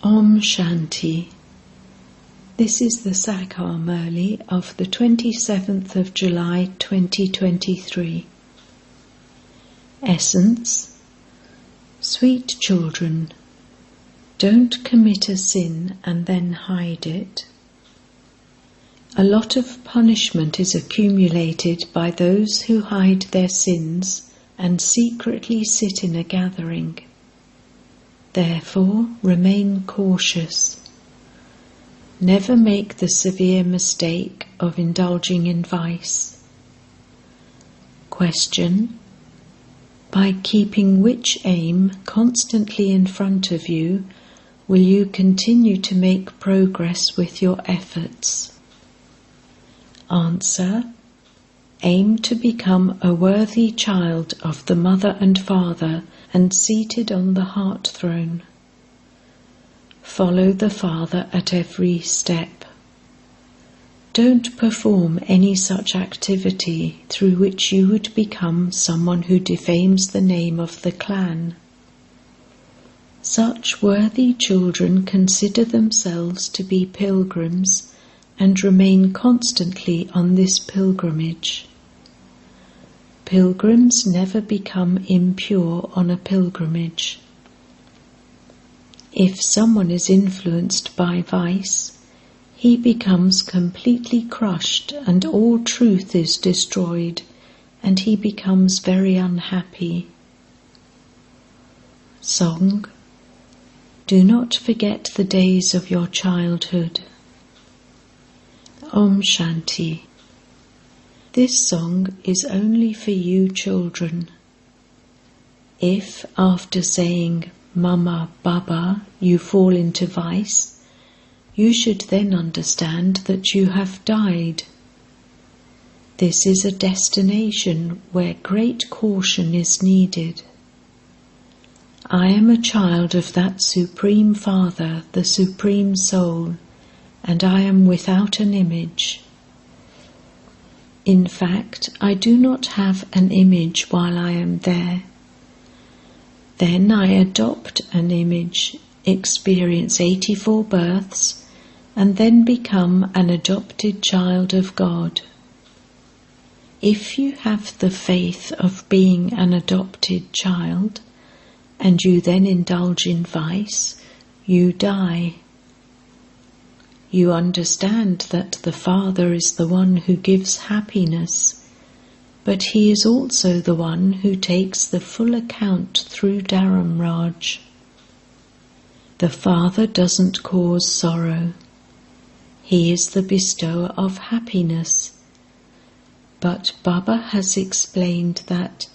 Om Shanti. This is the Sakar MURLI of the 27th of July 2023. Essence. Sweet children, don't commit a sin and then hide it. A lot of punishment is accumulated by those who hide their sins and secretly sit in a gathering. Therefore, remain cautious. Never make the severe mistake of indulging in vice. Question: by keeping which aim constantly in front of you will you continue to make progress with your efforts? Answer: aim to become a worthy child of the Mother and Father and seated on the heart throne. Follow the Father at every step. Don't perform any such activity through which you would become someone who defames the name of the clan. Such worthy children consider themselves to be pilgrims and remain constantly on this pilgrimage. Pilgrims never become impure on a pilgrimage. If someone is influenced by vice, he becomes completely crushed and all truth is destroyed, and he becomes very unhappy. Song. Do not forget the days of your childhood. Om Shanti. This song is only for you children. If, after saying Mama, Baba, you fall into vice, you should then understand that you have died. This is a destination where great caution is needed. I am a child of that Supreme Father, the Supreme Soul, and I am without an image. In fact, I do not have an image while I am there. Then I adopt an image, experience 84 births, and then become an adopted child of God. If you have the faith of being an adopted child, and you then indulge in vice, you die. You understand that the Father is the one who gives happiness, but He is also the one who takes the full account through Dharam Raj. The Father doesn't cause sorrow. He is the bestower of happiness. But Baba has explained that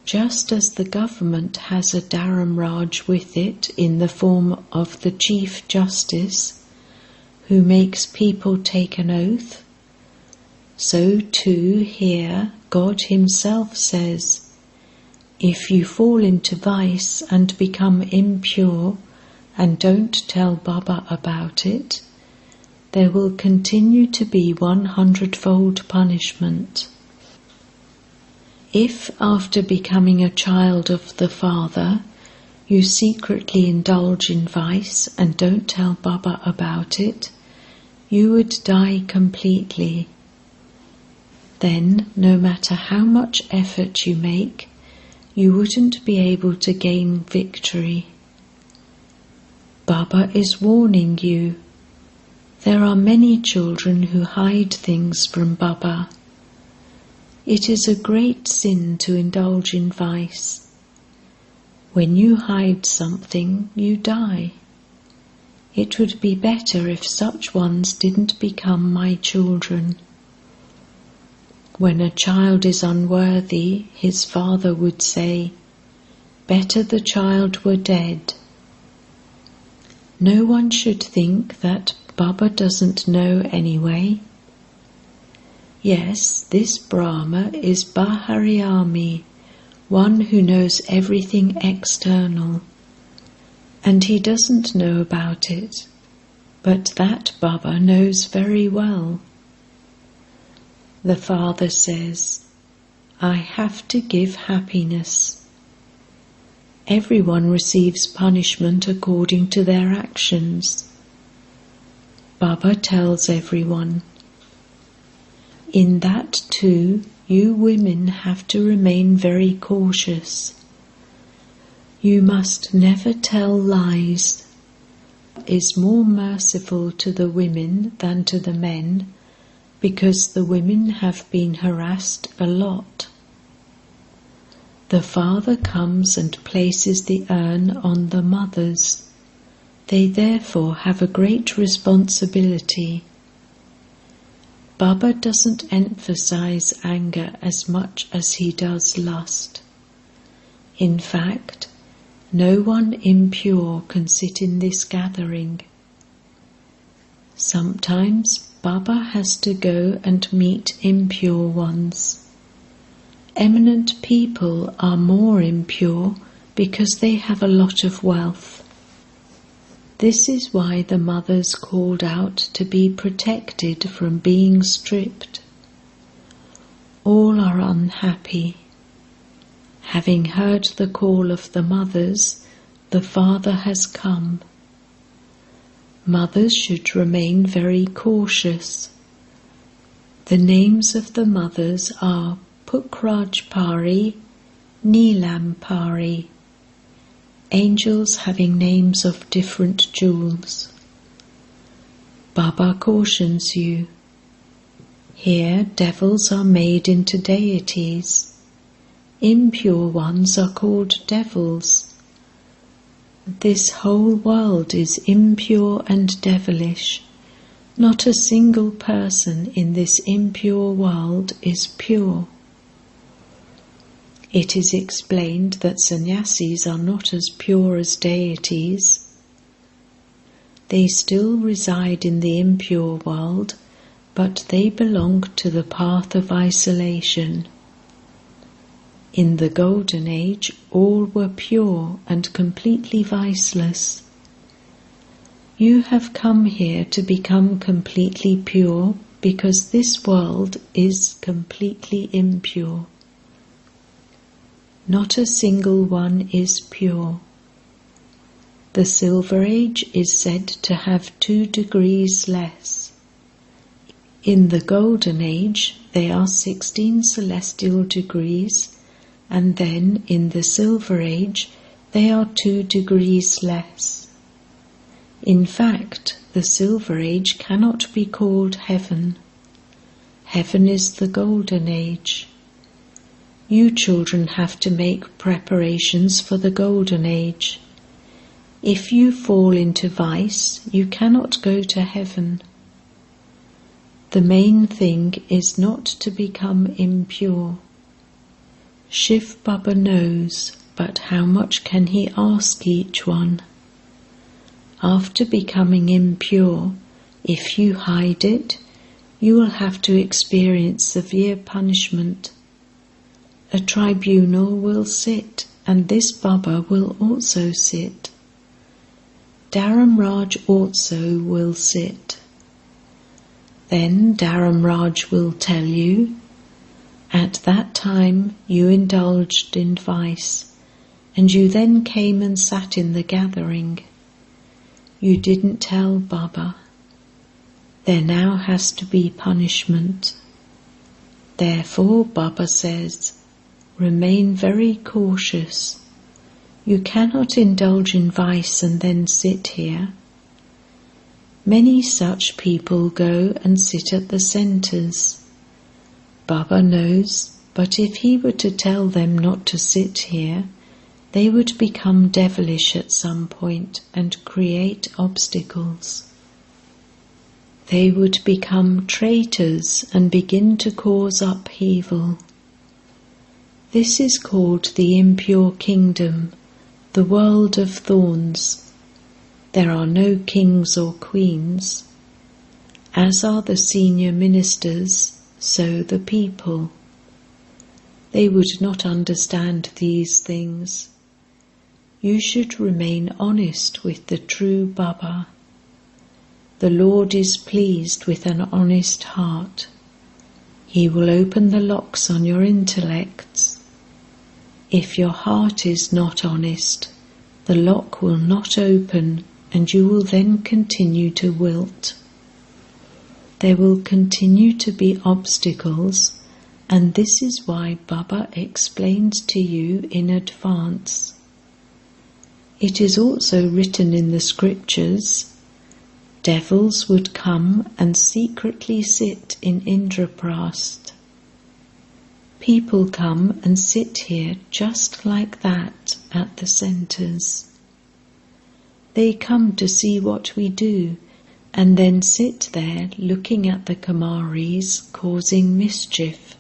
just as the government has a Dharam Raj with it in the form of the Chief Justice, who makes people take an oath, so too here God Himself says, if you fall into vice and become impure and don't tell Baba about it, there will continue to be 100-fold punishment. If after becoming a child of the Father, you secretly indulge in vice and don't tell Baba about it, you would die completely. Then, no matter how much effort you make, you wouldn't be able to gain victory. Baba is warning you. There are many children who hide things from Baba. It is a great sin to indulge in vice. When you hide something, you die. It would be better if such ones didn't become my children. When a child is unworthy, his father would say, better the child were dead. No one should think that Baba doesn't know anyway. Yes, this Brahma is Baharyami, one who knows everything external, and he doesn't know about it, but that Baba knows very well. The Father says, I have to give happiness. Everyone receives punishment according to their actions. Baba tells everyone, in that too, you women have to remain very cautious. You must never tell lies. Is more merciful to the women than to the men, because the women have been harassed a lot. The father comes and places the urn on the mothers. They therefore have a great responsibility. Baba doesn't emphasize anger as much as he does lust. In fact, no one impure can sit in this gathering. Sometimes Baba has to go and meet impure ones. Eminent people are more impure because they have a lot of wealth. This is why the mothers called out to be protected from being stripped. All are unhappy. Having heard the call of the mothers, the father has come. Mothers should remain very cautious. The names of the mothers are Pukrajpari, Neelampari, angels having names of different jewels. Baba cautions you. Here devils are made into deities. Impure ones are called devils. This whole world is impure and devilish. Not a single person in this impure world is pure. It is explained that sannyasis are not as pure as deities. They still reside in the impure world, but they belong to the path of isolation. In the Golden Age, all were pure and completely viceless. You have come here to become completely pure because this world is completely impure. Not a single one is pure. The Silver Age is said to have 2 degrees less. In the Golden Age they are 16 celestial degrees, and then in the Silver Age they are 2 degrees less. In fact, the Silver Age cannot be called heaven. Heaven is the Golden Age. You children have to make preparations for the Golden Age. If you fall into vice, you cannot go to heaven. The main thing is not to become impure. Shiv Baba knows, but how much can he ask each one? After becoming impure, if you hide it, you will have to experience severe punishment. A tribunal will sit, and this Baba will also sit. Dharamraj also will sit. Then Dharamraj will tell you, at that time you indulged in vice, and you then came and sat in the gathering. You didn't tell Baba. There now has to be punishment. Therefore, Baba says, remain very cautious. You cannot indulge in vice and then sit here. Many such people go and sit at the centres. Baba knows, but if he were to tell them not to sit here, they would become devilish at some point and create obstacles. They would become traitors and begin to cause upheaval. This is called the impure kingdom, the world of thorns. There are no kings or queens. As are the senior ministers, so the people. They would not understand these things. You should remain honest with the true Baba. The Lord is pleased with an honest heart. He will open the locks on your intellects. If your heart is not honest, the lock will not open, and you will then continue to wilt. There will continue to be obstacles, and this is why Baba explains to you in advance. It is also written in the scriptures, devils would come and secretly sit in Indraprastha. People come and sit here just like that at the centres. They come to see what we do, and then sit there looking at the Kumaris causing mischief.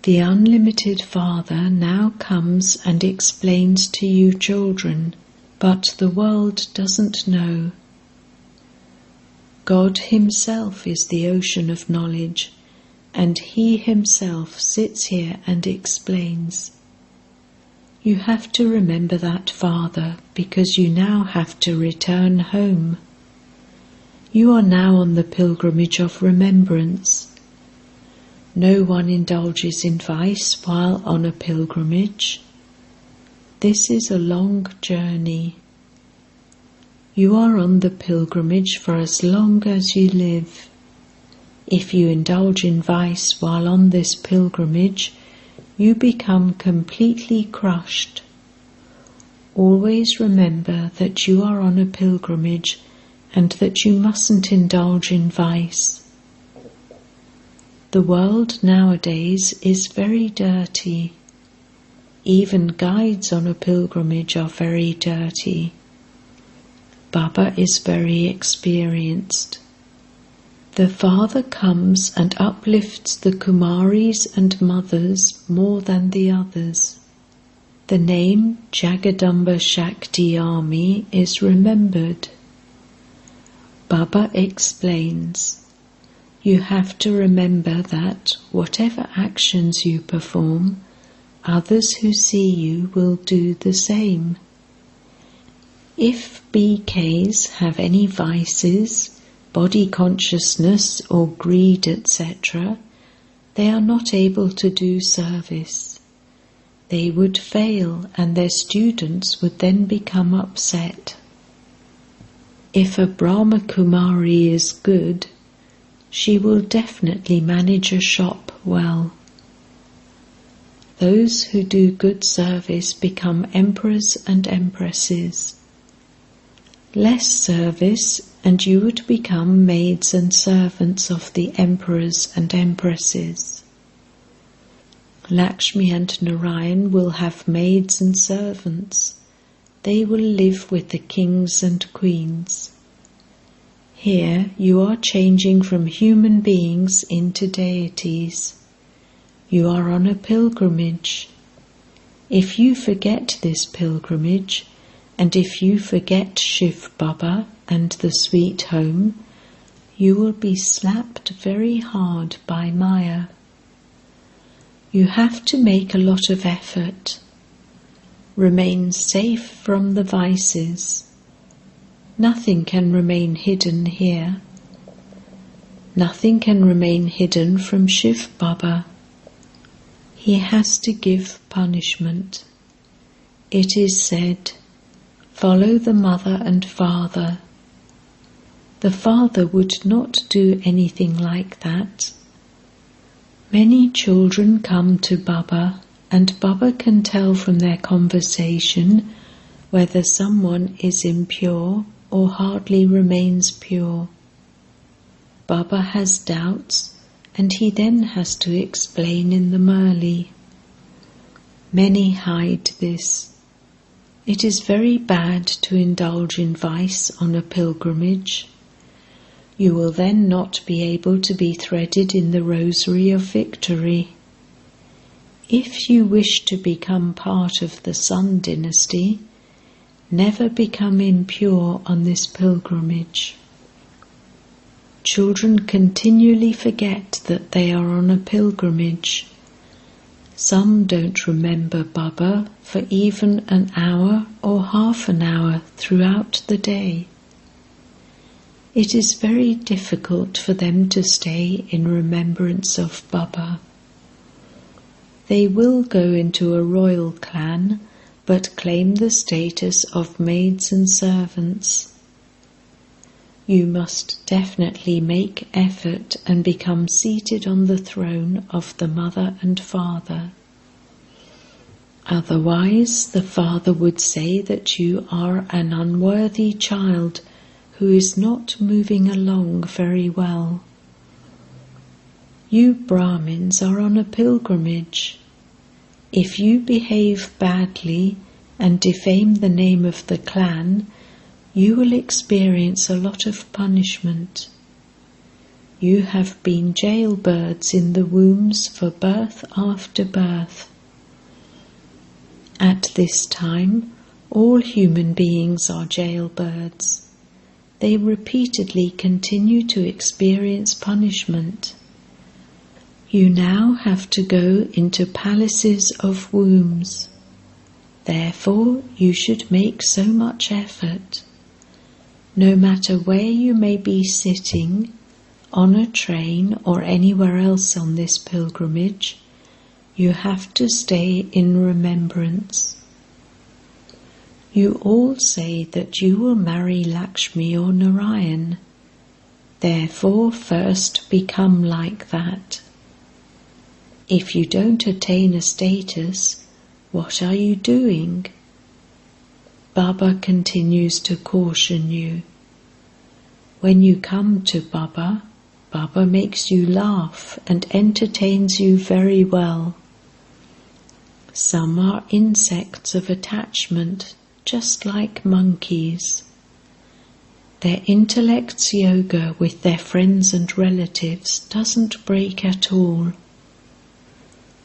The unlimited Father now comes and explains to you children, but the world doesn't know. God Himself is the ocean of knowledge, and He Himself sits here and explains. You have to remember that, Father, because you now have to return home. You are now on the pilgrimage of remembrance. No one indulges in vice while on a pilgrimage. This is a long journey. You are on the pilgrimage for as long as you live. If you indulge in vice while on this pilgrimage, you become completely crushed. Always remember that you are on a pilgrimage and that you mustn't indulge in vice. The world nowadays is very dirty. Even guides on a pilgrimage are very dirty. Baba is very experienced. The Father comes and uplifts the Kumaris and mothers more than the others. The name Jagadamba Shakti Army is remembered. Baba explains, you have to remember that whatever actions you perform, others who see you will do the same. If BKs have any vices, body consciousness or greed, etc., they are not able to do service. They would fail and their students would then become upset. If a Brahma Kumari is good, she will definitely manage a shop well. Those who do good service become emperors and empresses. Less service and you would become maids and servants of the emperors and empresses. Lakshmi and Narayan will have maids and servants. They will live with the kings and queens. Here you are changing from human beings into deities. You are on a pilgrimage. If you forget this pilgrimage, and if you forget Shiv Baba and the sweet home, you will be slapped very hard by Maya. You have to make a lot of effort. Remain safe from the vices. Nothing can remain hidden here. Nothing can remain hidden from Shiv Baba. He has to give punishment. It is said, follow the mother and father. The father would not do anything like that. Many children come to Baba, and Baba can tell from their conversation whether someone is impure or hardly remains pure. Baba has doubts, and he then has to explain in the MURLI. Many hide this. It is very bad to indulge in vice on a pilgrimage. You will then not be able to be threaded in the rosary of victory. If you wish to become part of the Sun dynasty, never become impure on this pilgrimage. Children continually forget that they are on a pilgrimage. Some don't remember Baba for even an hour or half an hour throughout the day. It is very difficult for them to stay in remembrance of Baba. They will go into a royal clan, but claim the status of maids and servants. You must definitely make effort and become seated on the throne of the mother and father. Otherwise, the father would say that you are an unworthy child who is not moving along very well. You Brahmins are on a pilgrimage. If you behave badly and defame the name of the clan, you will experience a lot of punishment. You have been jailbirds in the wombs for birth after birth. At this time, all human beings are jailbirds. They repeatedly continue to experience punishment. You now have to go into palaces of wombs. Therefore, you should make so much effort. No matter where you may be sitting, on a train or anywhere else on this pilgrimage, you have to stay in remembrance. You all say that you will marry Lakshmi or Narayan. Therefore, first become like that. If you don't attain a status, what are you doing? Baba continues to caution you. When you come to Baba, Baba makes you laugh and entertains you very well. Some are insects of attachment, just like monkeys. Their intellect's yoga with their friends and relatives doesn't break at all.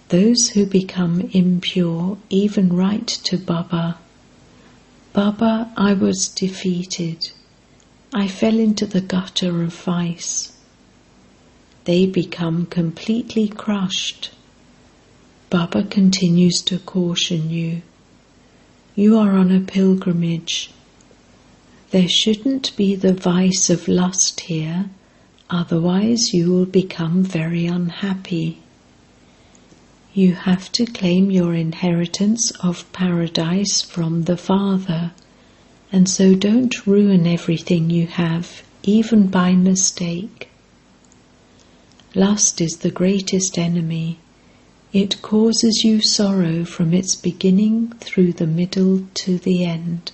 Those who become impure even write to Baba, "Baba, I was defeated. I fell into the gutter of vice." They become completely crushed. Baba continues to caution you. You are on a pilgrimage. There shouldn't be the vice of lust here, otherwise you will become very unhappy. You have to claim your inheritance of paradise from the Father, and so don't ruin everything you have, even by mistake. Lust is the greatest enemy. It causes you sorrow from its beginning through the middle to the end.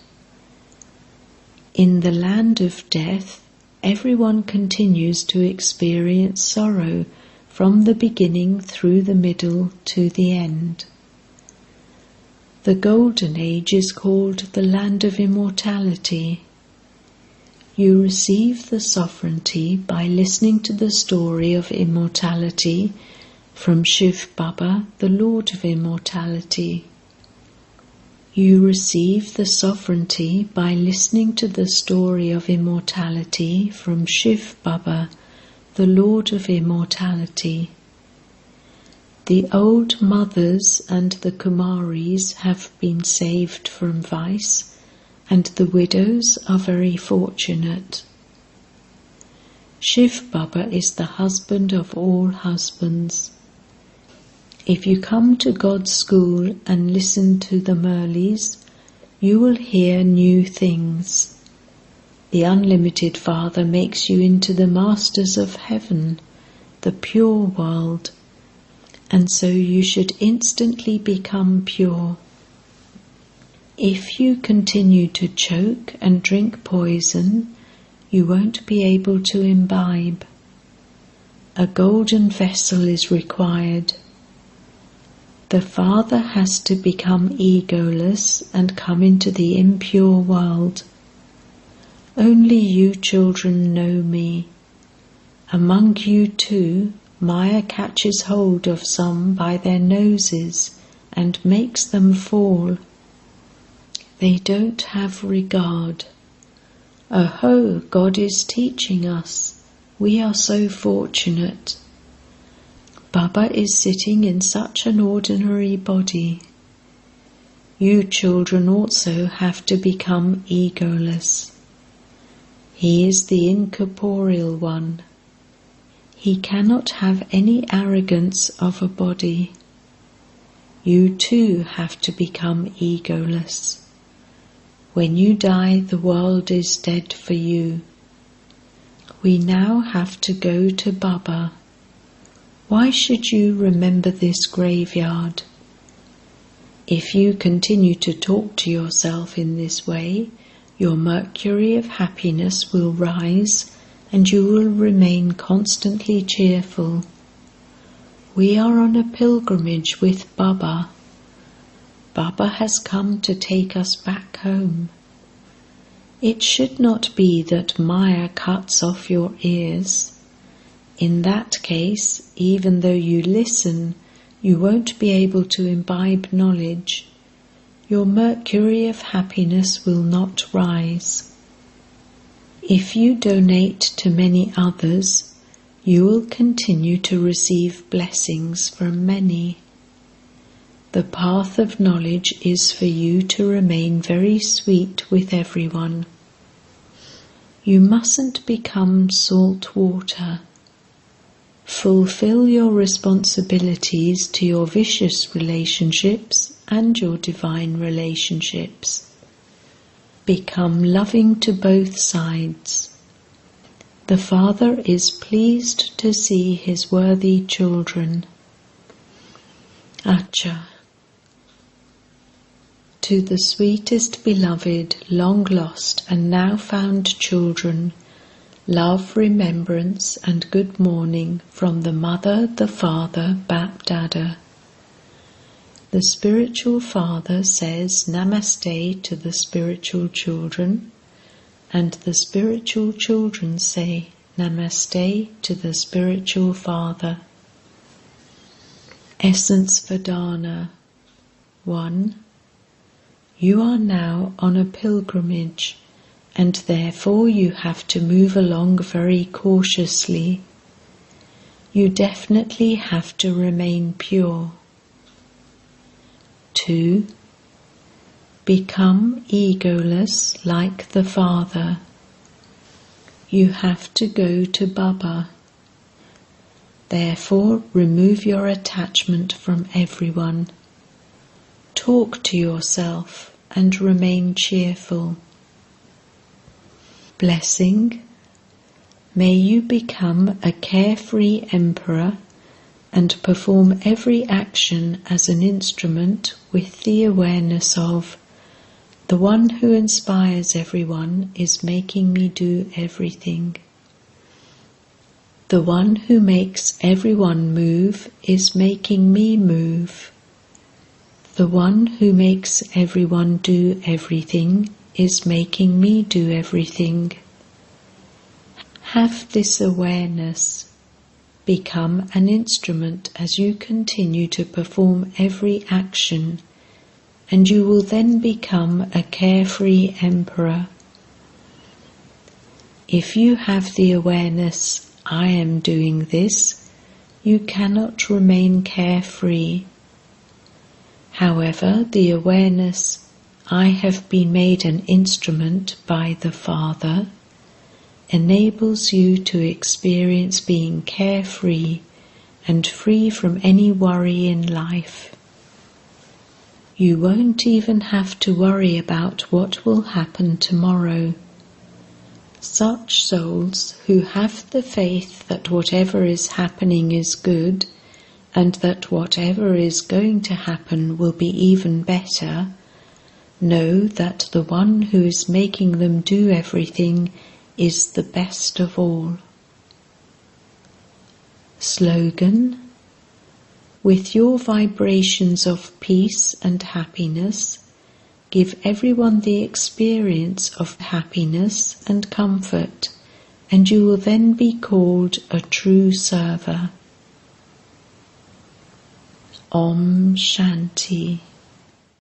In the land of death, everyone continues to experience sorrow from the beginning through the middle to the end. The Golden Age is called the land of immortality. You receive the sovereignty by listening to the story of immortality from Shiv Baba, the Lord of Immortality. You receive the sovereignty by listening to the story of immortality from Shiv Baba, the Lord of Immortality. The old mothers and the Kumaris have been saved from vice, and the widows are very fortunate. Shiv Baba is the husband of all husbands. If you come to God's school and listen to the MURLIs, you will hear new things. The Unlimited Father makes you into the masters of heaven, the pure world, and so you should instantly become pure. If you continue to choke and drink poison, you won't be able to imbibe. A golden vessel is required. The Father has to become egoless and come into the impure world. Only you children know me. Among you too, Maya catches hold of some by their noses and makes them fall. They don't have regard. Oh, God is teaching us. We are so fortunate. Baba is sitting in such an ordinary body. You children also have to become egoless. He is the incorporeal one. He cannot have any arrogance of a body. you too have to become egoless. When you die, the world is dead for you. We now have to go to Baba. Why should you remember this graveyard? If you continue to talk to yourself in this way, your mercury of happiness will rise and you will remain constantly cheerful. We are on a pilgrimage with Baba. Baba has come to take us back home. It should not be that Maya cuts off your ears. In that case, even though you listen, you won't be able to imbibe knowledge. Your mercury of happiness will not rise. If you donate to many others, you will continue to receive blessings from many. The path of knowledge is for you to remain very sweet with everyone. You mustn't become salt water. Fulfill your responsibilities to your vicious relationships and your divine relationships. Become loving to both sides. The Father is pleased to see his worthy children. Acha. To the sweetest beloved, long lost and now found children, love, remembrance and good morning from the Mother, the Father, Bap Dada. The spiritual father says Namaste to the spiritual children, and the spiritual children say Namaste to the spiritual father. Essence Vedana 1. You are now on a pilgrimage, and therefore you have to move along very cautiously. You definitely have to remain pure. 2. Become egoless like the Father. You have to go to Baba. Therefore, remove your attachment from everyone. Talk to yourself and remain cheerful. Blessing. May you become a carefree emperor and perform every action as an instrument with the awareness of the one who inspires everyone is making me do everything. The one who makes everyone move is making me move. The one who makes everyone do everything is making me do everything. Have this awareness. Become an instrument as you continue to perform every action, and you will then become a carefree emperor. If you have the awareness, I am doing this, you cannot remain carefree. However, the awareness, I have been made an instrument by the Father, enables you to experience being carefree and free from any worry in life. You won't even have to worry about what will happen tomorrow. Such souls who have the faith that whatever is happening is good and that whatever is going to happen will be even better, know that the one who is making them do everything is the best of all. Slogan: with your vibrations of peace and happiness, give everyone the experience of happiness and comfort, and you will then be called a true server. Om Shanti.